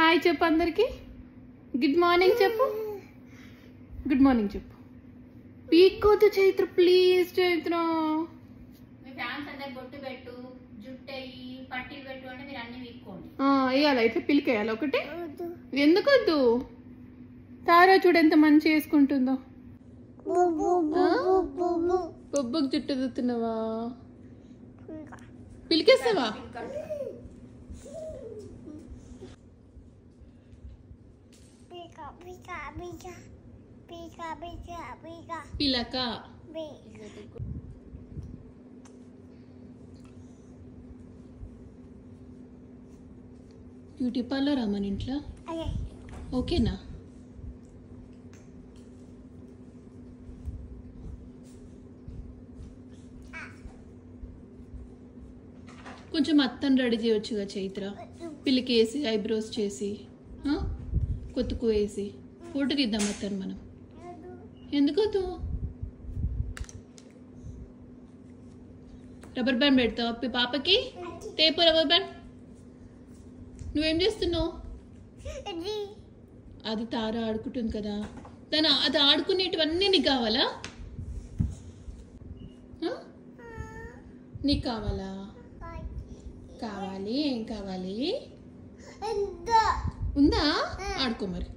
Hi చెప్పు అందరికి. Good morning చెప్పు. గుడ్ మార్నింగ్ చెప్పు. పీక్కోదు చైత్ర, ప్లీజ్ చైత్ర. మీ ఫ్యాన్స్ అందరికి బొట్టు పెట్టు, జుట్టు అయ్యి పట్టీలు పెట్టు అంటే మీరు అన్ని వీక్కోండి. వేయాలా? ఇట్లా పిలికేయాలి ఒకటి? ఎందుకు వద్దు? తారా చూడు ఎంత మంచి వేసుకుంటుందో. బొబ్బకు జుట్టు దుత్తున్నావా? పిలికేస్తావా? పిలక బ్యూటీ పార్లర్ మన ఇంట్లో ఓకేనా? కొంచెం అత్తను రెడీ చేయొచ్చుగా చైత్ర. పిల్లికేసి ఐబ్రోస్ చేసి కొత్తుకు వేసి ఫోటో తీద్దాం అత్తను మనం. ఎందుకు రబ్బర్ బ్యాండ్ పెడతావు పాపకి? Tape rubber band. నువ్వేం చేస్తున్నావు? అది తార ఆడుకుంటుంది కదా, దాని అది ఆడుకునేటివన్నీ నీకు కావాలా? నీకు కావాలా? కావాలి. ఏం కావాలి? ఉందా? ఆడుకో మరి.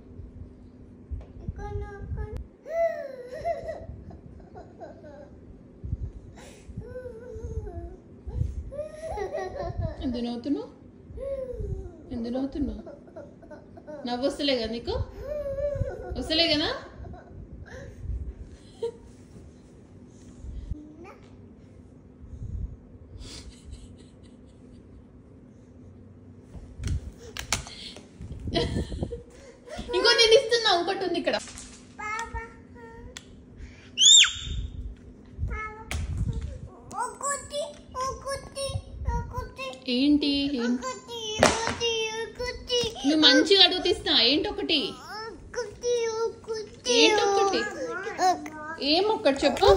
ఎందుకు నవ్వుతున్నావు? ఎందుకు నవ్వుతున్నావు? నవ్వు వస్తలే కదా నీకు? వస్తలే కదా? ఇంకో నేను ఇస్తున్నా, ఇంకోటి ఉంది ఇక్కడ. ఏంటి? నువ్వు మంచిగా అడుగుతిస్తా. ఏంటొకటి? ఏంటొకటి? ఏమొక్కటి చెప్పు.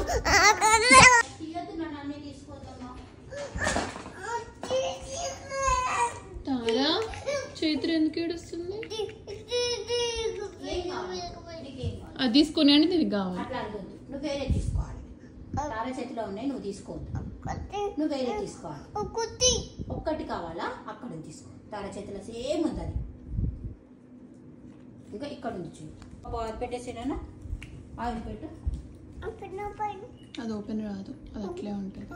తారా చైత్ర ఎందుకు ఏడుస్తుంది? అది తీసుకొని అంటే దీనికి కావాలి. నువ్వు వేరే తీసుకోవాలి. తారా చేతిలో ఉన్నాయి, నువ్వు తీసుకోవద్దు. నువ్వు వేరే తీసుకోవాలి. ఒక్కటి కావాలా? అక్కడ తీసుకో. తారా చేతిలో సేమ్ ఉంది అది. ఇంకా ఇక్కడ ఉంది చూడు. అది పెట్టేసేనా? ఆయిల్ పెట్టు. అది ఓపెన్ రాదు, అది అట్లే ఉంటుంది.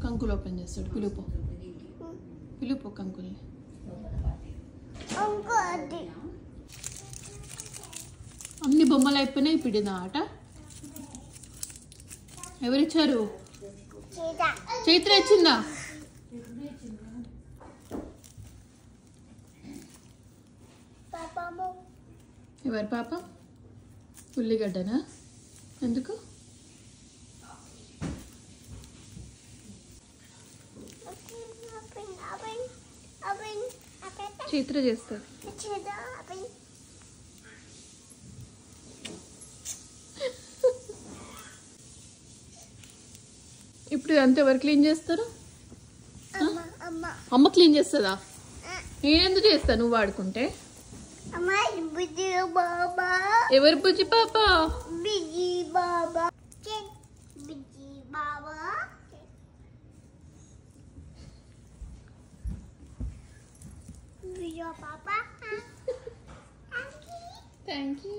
కంకులు ఓపెన్ చేస్తాడు. పిలుపు కంకుల్ని. అన్ని బొమ్మలు అయిపోయినాయి. ఇప్పుడు ఇదా ఆట? ఎవరిచ్చారు? చైత్ర ఇచ్చిందా? ఎవరి పాప? ఉల్లిగడ్డనా? ఎందుకు? చైత్ర చేస్తారు. ఇప్పుడు అంతా ఎవరు క్లీన్ చేస్తారు? అమ్మ క్లీన్ చేస్తుందా? నేనెందుకు చేస్తా నువ్వు వాడుకుంటే? ఎవరు బుజ్జి పాప? Thank you.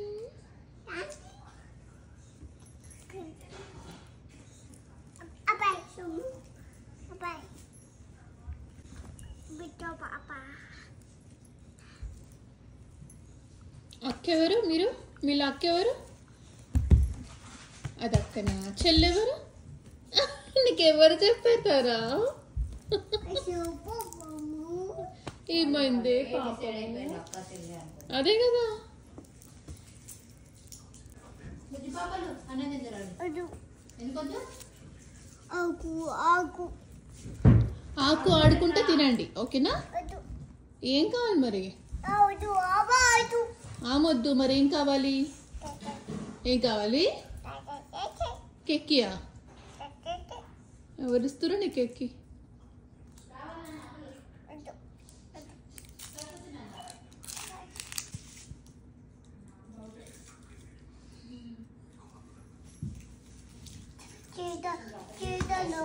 అక్క ఎవరు? మీరు వీళ్ళ అక్క ఎవరు? అది అక్కనా? చెల్లెవరు? నీకెవరు చెప్పేతారా? ఏమైంది? అదే కదా. ఆకు ఆడుకుంటే తినండి, ఓకేనా? ఏం కావాలి మరి? ఆమొద్దు. మరి ఏం కావాలి? ఏం కావాలి? కేక్కియా? ఎవరిస్తురు నీకు కేక్కి? చేతను